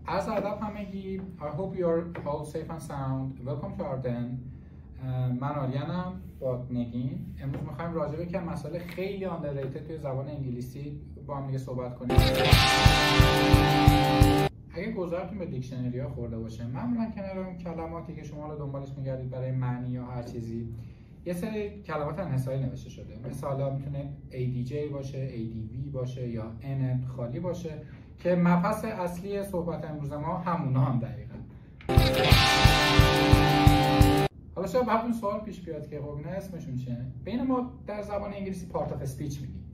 عرض ادب همگی. I hope you are all safe and sound. Welcome to our den. من آریانم با نگین. امروز میخوایم راجع به یک مسئله خیلی underrated توی زبان انگلیسی با هم دیگه صحبت کنیم. اگه گذارتون به دیکشنری ها خورده باشه، معمولا کنار اون کلماتی که شما رو دنبالش میگردید برای معنی یا هر چیزی، یه سری کلمات انحصاری نوشته شده. مثلا میتونه ADJ باشه، ADV باشه یا N خالی باشه که مبحث اصلی صحبت امروز ما همونا هم دقیقاً. حالا شاید براتون سوال پیش بیاد که خب اینا اسمشون چیه؟ بین ما در زبان انگلیسی پارت آف اسپیچ میگیم.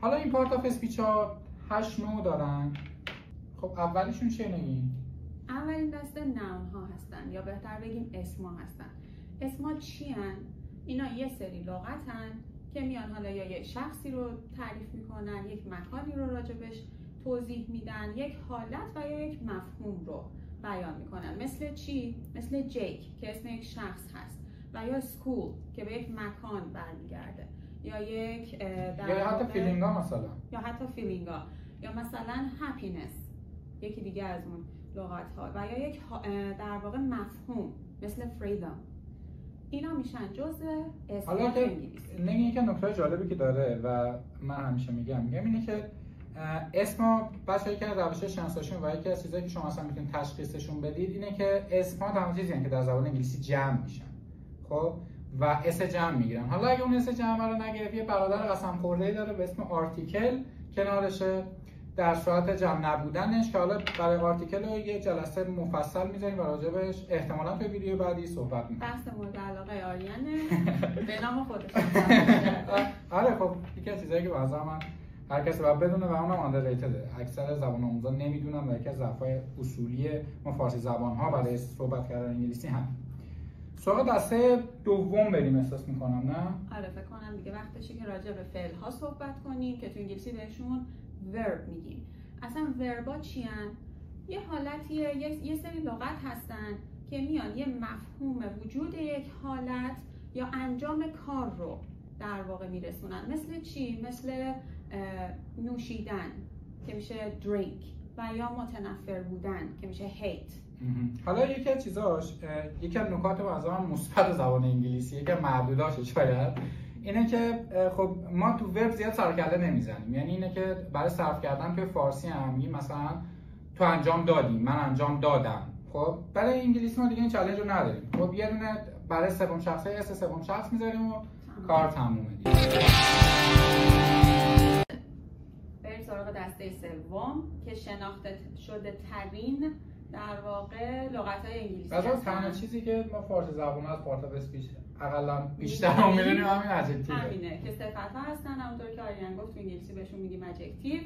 حالا این پارت آف اسپیچ ها 8 نوع دارن. خب اولیشون چیه نگیم؟ اولین دسته نون ها هستن یا بهتر بگیم اسما هستن. اسما چی هن؟ اینا یه سری لغتن که میان حالا یا یک شخصی رو تعریف میکنن، یک مکانی رو راجبش توضیح میدن، یک حالت و یا یک مفهوم رو بیان میکنن. مثل چی؟ مثل جیک که اسم یک شخص هست و یا سکول که به یک مکان برمیگرده یا یک یا حتی فیلینگا مثلا یا مثلا هپینس یکی دیگه از اون لغت ها و یا یک در واقع مفهوم مثل فریدم. اینا میشن جزء اسمات انگلیسی. نگین که نکته جالبی که داره و من همیشه میگم اینه که اسما بچه‌ای که روش شناساییشون و یکی از چیزایی که شما اصلا میتونید تشخیصشون بدید اینه که اسما همون چیزی که در زبان انگلیسی جمع میشن. خب و اس جمع میگیرن. حالا اگه اون اس جمع رو نگرفت، یه برادر قسم خورده‌ای داره به اسم آرتیکل کنارشه در صورت جمع نبودنش که حالا برای آرتیکل رو یه جلسه مفصل میذاریم و راجبش احتمالاً تو ویدیو بعدی صحبت می‌کنیم. بحث مورد علاقه آریانه به نام خودش. آره خب یکی از چیزایی که واسه من هر کسی باید بدونه و اونم underratedه. اکثر زبان آموزان نمیدونن و یکی از ضعف‌های اصولی ما فارسی زبان‌ها برای صحبت کردن انگلیسی هم. سراغ دسته دوم بریم احساس می‌کنم نه؟ آره فکر کنم دیگه وقتشه که راجع به فعل‌ها صحبت کنیم که تو انگلیسی بهشون ورب میگیم. اصلا وربا چی هن؟ یه حالتیه، یه سری لغت هستن که میان یه مفهوم وجود یک حالت یا انجام کار رو در واقع میرسونن. مثل چی؟ مثل نوشیدن که میشه drink و یا متنفر بودن که میشه hate. حالا یکی از چیزاش، یکی از نکات مثلا مثبت زبان انگلیسی، یکی از معدوداش شاید اینه که خب ما تو وب زیاد سر و کله نمیزنیم. یعنی اینه که برای صرف کردن توی فارسی هم میگیم مثلا تو انجام دادی، من انجام دادم. خب برای انگلیسی ما دیگه این چالش رو نداریم. خب یه دونه برای سوم شخصه اس سوم شخص میذاریم و کار تمومه دیگه. بریم سراغ دسته سوم که شناخته شده ترین در واقع لغت‌های انگلیسی هستن. تنها چیزی که ما فارسی زبان از پارت آف اسپیچ اقلا بیشتر می‌دونیم همین ادجکتیو. همینه که صفت‌ها هستن، همونطور که آریان گفت تو انگلیسی بهشون میگیم ادجکتیو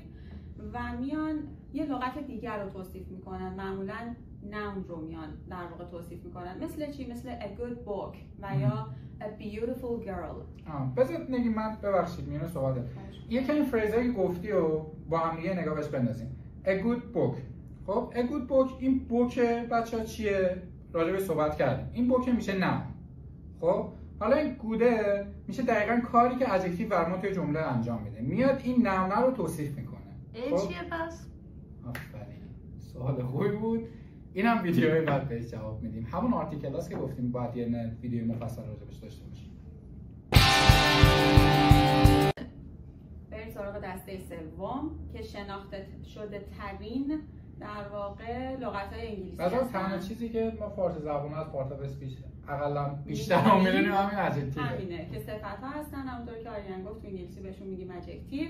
و میان یه لغت دیگر رو توصیف میکنن. معمولاً نون رو میان در واقع توصیف میکنن. مثل چی؟ مثل a good book و یا a beautiful girl. بذار نگیم من ببخشید میونه صحبته. یکی این فرازایی که گفتی و با هم دیگه نگاه بهش بندازیم. a good book. خب a good book، این بوک بچه‌ها چیه؟ راجع به صحبت کردیم. این بوک میشه نون. خب حالا این گوده میشه دقیقاً کاری که ادجکتیو بر ما توی جمله انجام میده. میاد این نون رو توصیف میکنه. خب؟ چیه پس؟ آفرین. سوال خوبی بود. اینم ویدیوی بعد بهش جواب میدیم. همون آرتیکلاست که گفتیم باید یه ویدیو مفصل راجعش داشته باشیم. بریم سراغ دسته سوم که شناخته شده ترین در واقع لغت‌های انگلیسی هستن. تنها چیزی که ما فارسی زبان از پارت آف اسپیچ اقلا بیشتر می‌دونیم همین ادجکتیو. همینه که صفت‌ها هستن، همونطور که آریان گفت تو انگلیسی بهشون میگیم ادجکتیو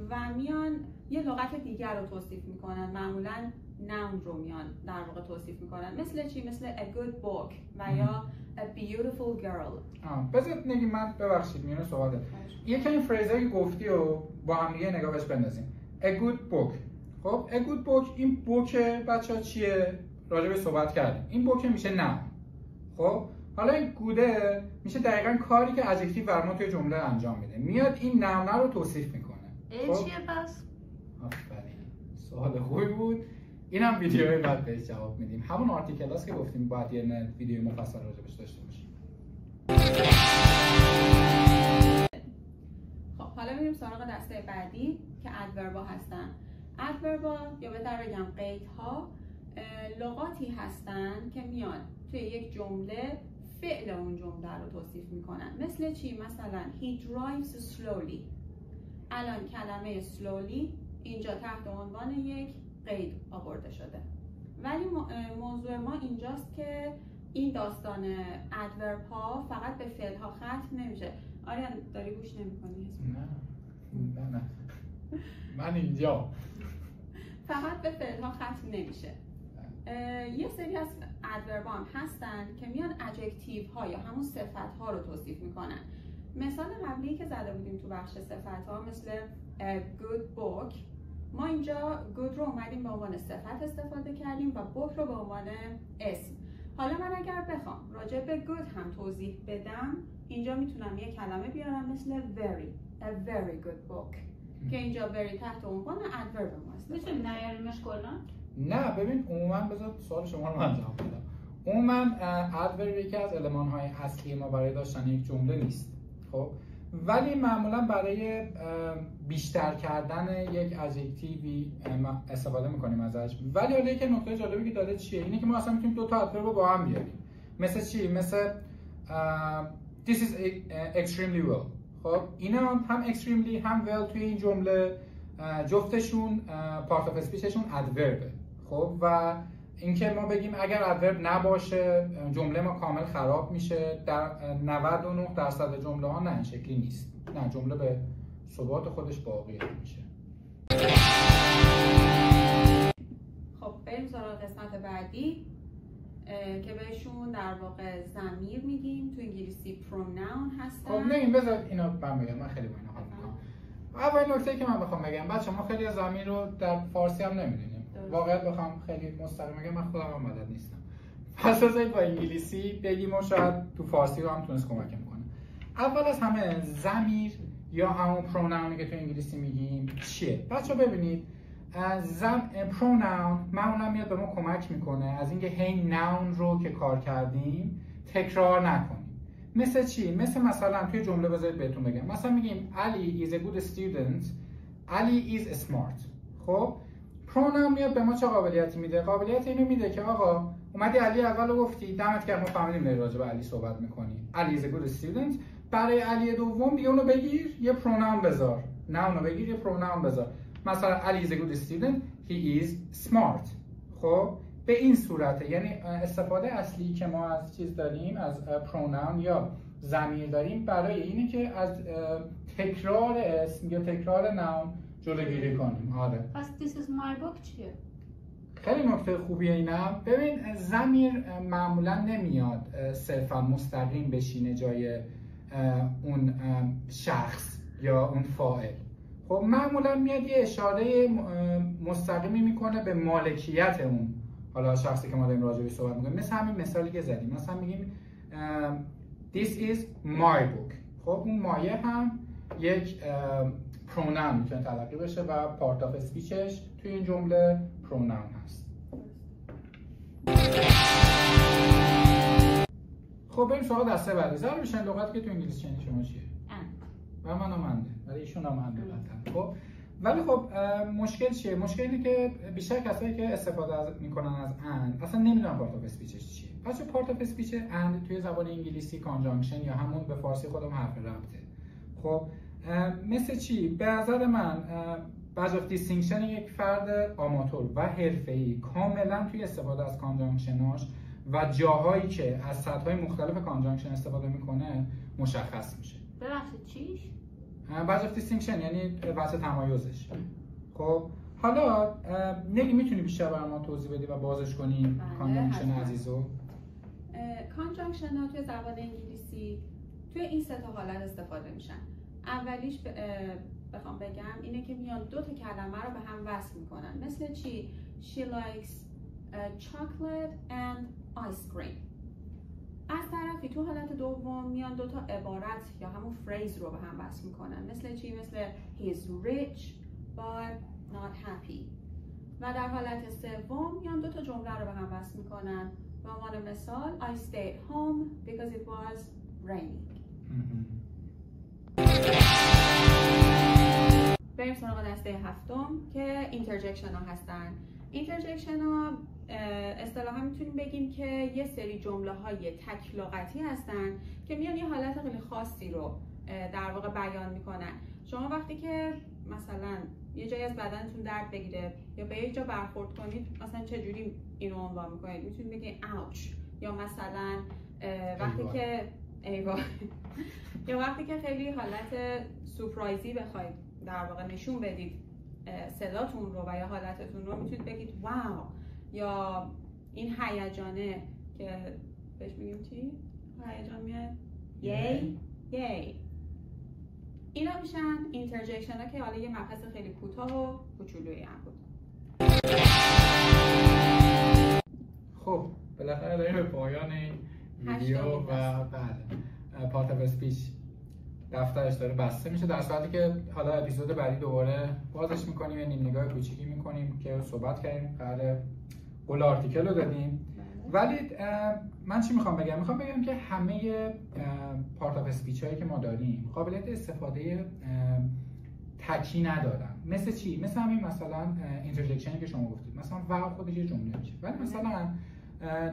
و میان یه لغت دیگر رو توصیف میکنن. معمولاً نون رو میان در واقع توصیف میکنن. مثل چی؟ مثل a good book و یا a beautiful girl. بذار نگیم من ببخشید میونه صحبته. یکی این فرازایی که گفتی و با هم دیگه نگاه بهش بندازیم. a good book. خب a good book، این بوک بچه‌ها چیه؟ راجع به صحبت کردیم. این بوک میشه نون. خب حالا این گوده میشه دقیقاً کاری که ادجکتیو بر ما توی جمله انجام میده. میاد این نون رو توصیف میکنه. خب؟ چیه پس؟ آفرین. سوال خوبی بود. اینم ویدیوی بعد بهش جواب میدیم. همون آرتیکلاست که گفتیم باید یه ویدیو مفصل راجعش داشته باشیم. خب حالا میریم سراغ دسته بعدی که ادوربا هستن. ادوربا یا بهتر بگم قیدها لغاتی هستن که میان توی یک جمله فعل اون جمله رو توصیف میکنن. مثل چی؟ مثلا he drives slowly. الان کلمه slowly اینجا تحت عنوان یک قید آورده شده، ولی موضوع ما اینجاست که این داستان ادورب ها فقط به فعل ها ختم نمیشه. آریان داری گوش نمی‌کنی؟ نه من اینجا فقط به فعل ها ختم نمیشه. یه سری از ادورب هم هستن که میان ادجکتیو ها یا همون صفت ها رو توصیف میکنن. مثال قبلی که زده بودیم تو بخش صفت ها مثل good book، ما اینجا good رو اومدیم به عنوان صفت استفاده کردیم و book رو به عنوان اسم. حالا من اگر بخوام راجع به good هم توضیح بدم، اینجا میتونم یه کلمه بیارم مثل very، a very good book که اینجا very تحت عنوان ادورب ماست. میتونیم نیاریمش کلا؟ نه ببین عموما بذار سوال شما رو من جواب بدم. عموما ادورب یکی از المان‌های اصلی ما برای داشتن یک جمله نیست. خب ولی معمولا برای بیشتر کردن یک ادجکتیوی استفاده میکنیم ازش. ولی حالا یک نکته جالبی که داده چیه؟ اینه که ما اصلا میتونیم دو تا ادورب رو با هم بیاریم. مثل چی؟ مثل this is extremely well. خب اینا هم extremely هم well توی این جمله جفتشون part of speechشون ادوربه. خب و اینکه ما بگیم اگر ادورب نباشه جمله ما کامل خراب میشه، در 99% جمله ها نه این شکلی نیست. نه، جمله به ثبات خودش باقی میشه. خب بریم سراغ قسمت بعدی که بهشون در واقع ضمیر میگیم. تو انگلیسی pronoun هستن. خب نه بذار اینو من بگم، من خیلی با اینا حال میکنم. اول نکته که من بخوام بگم بچه ما خیلی از ضمیر رو در فارسی هم نمیدونیم. واقعا بخوام خیلی مستقیم بگم من خودم هم بلد نیستم. پس بذارید با انگلیسی بگیم و شاید تو فارسی رو هم تونست کمک کنه. اول از همه ضمیر یا همون پروناونی که تو انگلیسی میگیم چیه؟ بچه‌ها ببینید پروناون معمولا میاد به ما کمک میکنه از اینکه هی ناون رو که کار کردیم تکرار نکنیم. مثل چی؟ مثلا توی جمله بذارید بهتون بگم. مثلا میگیم علی is a good student، علی is smart. خب پروناون میاد به ما چه قابلیتی میده؟ قابلیت اینو میده که آقا اومدی علی اولو گفتی، دمت گرم، ما فهمیدیم داری راجع به علی صحبت میکنی. علی is a good student. برای علی دوم دیگه اونو بگیر یه پروناون بذار. نه اونو بگیر یه پروناون بذار. مثلا علی is a good student، he is smart. خب به این صورته، یعنی استفاده اصلی که ما از چیز داریم، از پروناون یا ضمیر داریم برای اینه که از تکرار اسم یا تکرار نام جلوگیری کنیم. آره. پس this is my book چیه؟ خیلی نکته خوبیه اینم. ببین ضمیر معمولا نمیاد صرفا مستقیم بشینه جای اون شخص یا اون فاعل. خب معمولا میاد یه اشاره مستقیمی میکنه به مالکیت اون حالا شخصی که ما داریم راجع بهش صحبت میکنیم. مثل همین مثالی که زدیم، مثلا میگیم this is my book. خب اون مایه هم یک پروناون میتونه تلقی بشه و پارت آف اسپیچش توی این جمله پروناون هست. خب بریم سراغ دسته بعدی. ضرب میشن لغاتی که تو انگلیسی چنین شما چیه؟ و من آمنده، ولی ایشون آمنده لطفاً. خب ولی خب مشکل چیه؟ مشکل اینه که بیشتر کسایی که استفاده میکنن از and اصلا نمیدونن پارت آف اسپیچش چیه. پس پارت آف اسپیچ and توی زبان انگلیسی کانجانکشن یا همون به فارسی خودم حرف ربطه. خب مثل چی؟ به نظر من badge of distinction یک فرد آماتور و حرفه‌ای کاملا توی استفاده از کانجانکشناش و جاهایی که از سطح‌های مختلف کانجانکشن استفاده میکنه مشخص میشه. ببخشید چیش؟ badge of distinction یعنی وضع تمایزش. خب حالا نگی میتونی بیشتر برای ما توضیح بدی و بازش کنی کانجانکشن عزیزو؟ کانجانکشن ها توی زبان انگلیسی توی این سه تا حالت استفاده میشن. اولیش بخوام بگم اینه که میان دو تا کلمه رو به هم وصل میکنن. مثل چی؟ She likes chocolate and ice cream. از طرفی تو حالت دوم میان دو تا عبارت یا همون فریز رو به هم وصل میکنن. مثل چی؟ مثل he is rich but not happy. و در حالت سوم میان دو تا جمله رو به هم وصل میکنن. به عنوان مثال I stayed home because it was raining. بریم سراغ دسته هفتم که اینترجکشن ها هستن. اینترجکشن ها اصطلاحا میتونیم بگیم که یه سری جمله های تک لغتی هستن که میان یه حالت خیلی خاصی رو در واقع بیان میکنن. شما وقتی که مثلا یه جایی از بدنتون درد بگیره یا به یه جا برخورد کنید، مثلا چه جوری اینو عنوان میکنید؟ میتونید بگید ouch، یا مثلا وقتی که یا وقتی که خیلی حالت سورپرایزی بخواید در واقع نشون بدید صداتون رو و یا حالتتون رو، میتونید بگید واو. یا این هیجانه که بهش میگیم چی؟ هیجان میاد یی. اینا میشن اینترجکشن ها که حالا یه مبحث خیلی کوتاه و کوچولویی هم بود. خب بالاخره داریم به پایان این ویدیو و پارت اف اسپیچ دفترش داره بسته میشه، در صورتی که حالا اپیزود بعدی دوباره بازش میکنیم، یه نیم نگاه کوچیکی میکنیم که صحبت کردیم، قراره قول آرتیکل رو دادیم. ولی من چی میخوام بگم؟ میخوام بگم که همه پارت اف اسپیچ هایی که ما داریم قابلیت استفاده تکی ندارن. مثل چی؟ مثل همین مثلا اینترجکشنی که شما گفتید، مثلا واو خودش یه جمله میشه، ولی مثلا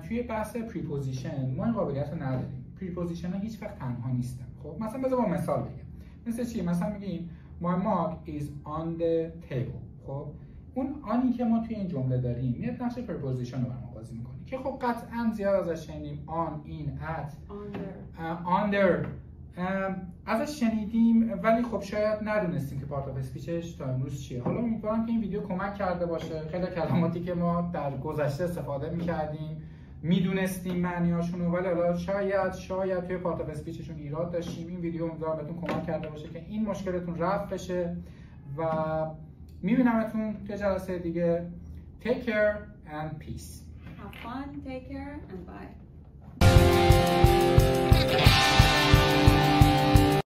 توی بحث پریپوزیشن ما این قابلیت رو نداریم. پریپوزیشن ها هیچ وقت تنها نیستن. خب مثلا بذار با مثال بگم. مثل چی؟ مثلا میگیم my mug is on the table. خب اون آنی که ما توی این جمله داریم میاد نقش پریپوزیشن رو برام بازی میکنه که خب قطعا زیاد ازش شنیدیم. on، in، at، under ازش شنیدیم، ولی خب شاید ندونستیم که پارت اف اسپیچش تا امروز چیه. حالا امیدوارم که این ویدیو کمک کرده باشه. خیلی کلماتی که ما در گذشته استفاده میکردیم میدونستیم معنیاشون رو، ولی حالا شاید توی پارت اف اسپیچشون ایراد داشتیم. این ویدیو امیدوارم بهتون کمک کرده باشه که این مشکلتون رفع بشه و میبینمتون توی جلسه دیگه. Take care and peace. Have fun, take care and bye.